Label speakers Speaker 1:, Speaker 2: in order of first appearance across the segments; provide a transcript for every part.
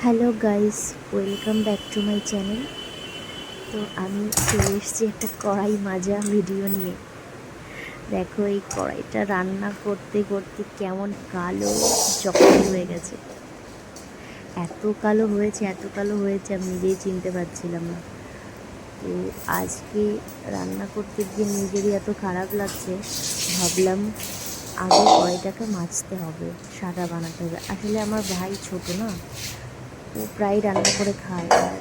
Speaker 1: Hello guys, welcome back to my channel. তো আমি চলে এসেছি একটা কড়াই মাজা ভিডিও নিয়ে। দেখো এই কড়াইটা রান্না করতে করতে কেমন কালো জখম হয়ে গেছে। এত কালো হয়েছে আমি নিজেই চিনতে পারছিলাম না। তো আজকে রান্না করতে গিয়ে নিজেরই এত খারাপ লাগছে, ভাবলাম আগে কড়াইটাকে মাজতে হবে, সাদা বানাতে হবে। আসলে আমার ভাই ছোট না, ও প্রায় রান্না করে খায়, আর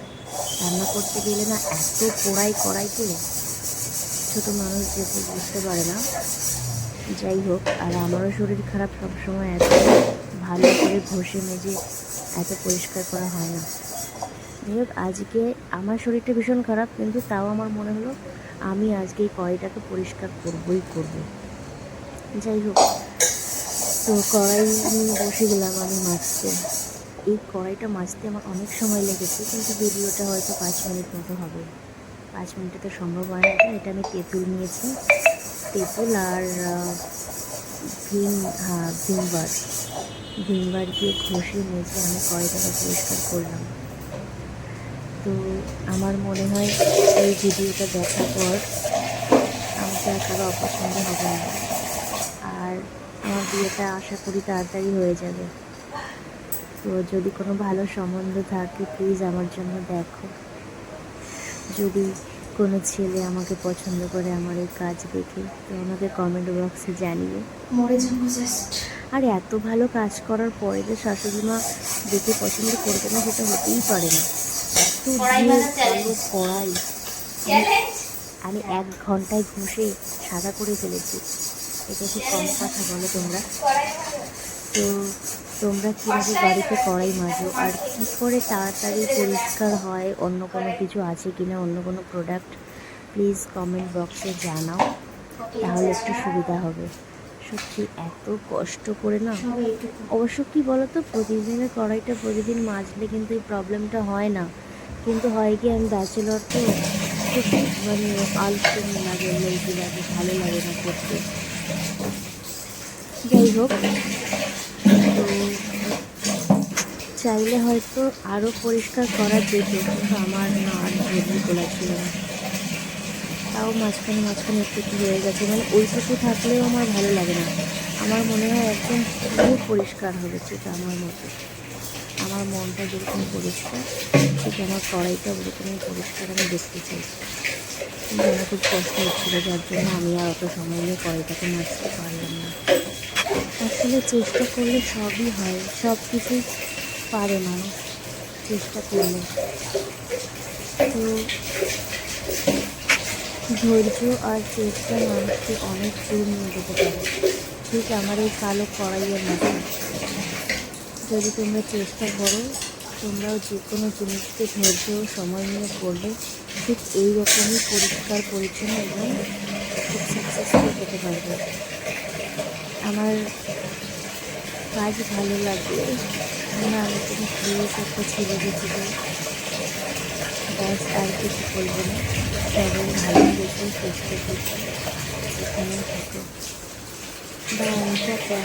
Speaker 1: রান্না করতে গেলে না এত পোড়াই কড়াইতে, ছোটো মানুষ যেহেতু বুঝতে পারে না। যাই হোক, আর আমারও শরীর খারাপ, সবসময় এত ভালো করে ঘষে মেজে এত পরিষ্কার করা হয় না। যাই হোক, আজকে আমার শরীরটা ভীষণ খারাপ, কিন্তু তাও আমার মনে হলো আমি আজকে এই কড়াইটাকে পরিষ্কার করবই করব। যাই হোক, তো কড়াই নিয়ে বসে গেলাম আমি মাজতে। এই কড়াইটা মাজতে আমার অনেক সময় লেগেছে, কিন্তু ভিডিওটা হয়তো 5 মিনিট মতো হবে। 5 মিনিটে তো সম্ভব হয় না। এটা আমি তেঁতুল নিয়েছি, তেঁতুল আর ভিমবার দিয়ে ঘষে মেজে আমি কড়াইটাকে পরিষ্কার করলাম। তো আমার মনে হয় এই ভিডিওটা দেখার পর আমাকে আর কারো অপছন্দ হবে না, আর আমার বিয়েটা আশা করি তাড়াতাড়ি হয়ে যাবে। তো যদি কোনো ভালো সম্বন্ধ থাকে প্লিজ আমার জন্য দেখো। যদি কোনো ছেলে আমাকে পছন্দ করে আমার এই কাজ দেখে, তো আমাকে কমেন্ট বক্সে জানিয়ে। আর এত ভালো কাজ করার পরে যে শাশুড়ি মা দেখে পছন্দ করবে না, সেটা হতেই পারে না। এত দিয়ে কালো কড়াই আমি 1 ঘন্টায় ঘষে সাদা করে ফেলেছি। এটা কি কম কথা বলো তোমরা? তো তোমরা কীভাবে বাড়িতে কড়াই মাজো, আর কী করে তাড়াতাড়ি পরিষ্কার হয়, অন্য কোনো কিছু আছে কি না, অন্য কোনো প্রোডাক্ট, প্লিজ কমেন্ট বক্সে জানাও, তাহলে একটু সুবিধা হবে। সত্যি এত কষ্ট করে না। অবশ্য কী বলো তো, প্রতিদিনের কড়াইটা প্রতিদিন মাজলে কিন্তু এই প্রবলেমটা হয় না। কিন্তু হয় কি, আমি ব্যাচেলর তো, খুব আলসেমি লাগে, লেজি লাগে, ভালো লাগে না করতে। যাই হোক, তো চাইলে হয়তো আরও পরিষ্কার করা যেত, কিন্তু আমার না আর ধৈর্য তোলা ছিল না। তাও মাঝখানে মাঝখানে একটু হয়ে গেছে, ওইটুকু থাকলেও আমার ভালো লাগে না। আমার মনে হয় একদম পুরো পরিষ্কার হবে, ঠিক আমার মতো। আমার মনটা যেরকম পরিষ্কার, ঠিক আমার কড়াইটা ওরকমই পরিষ্কার আমি দেখতে চাই। কিন্তু আমার খুব কষ্ট হচ্ছিলো, যার জন্য আমি আর অত সময় নিয়ে কড়াইটাকে মাজতে পারলাম না। আসলে চেষ্টা করলে সবই হয়, সব কিছুই পারে মানুষ চেষ্টা করলে। তো ধৈর্য আর চেষ্টা মানুষকে অনেক দূর নিয়ে যেতে পারে, ঠিক আমার এই কালো কড়াইয়ের মতো। যদি তোমরা চেষ্টা করো, তোমরাও যে কোনো জিনিসকে ধৈর্য ও সময় নিয়ে করলে ঠিক এই রকমই পরিষ্কার পরিচ্ছন্ন এবং খুব সাকসেসফুল হতে পারবে। আমার কাজ ভালো লাগলে না, আমি কোনো প্লিজ একটা ছেলে দেখে দিই, ব্যাস, আর কিছু বলবো না। সবাই ভালো থেকো, সুস্থ থেকো, এখানেই থাকো। Bye, tata.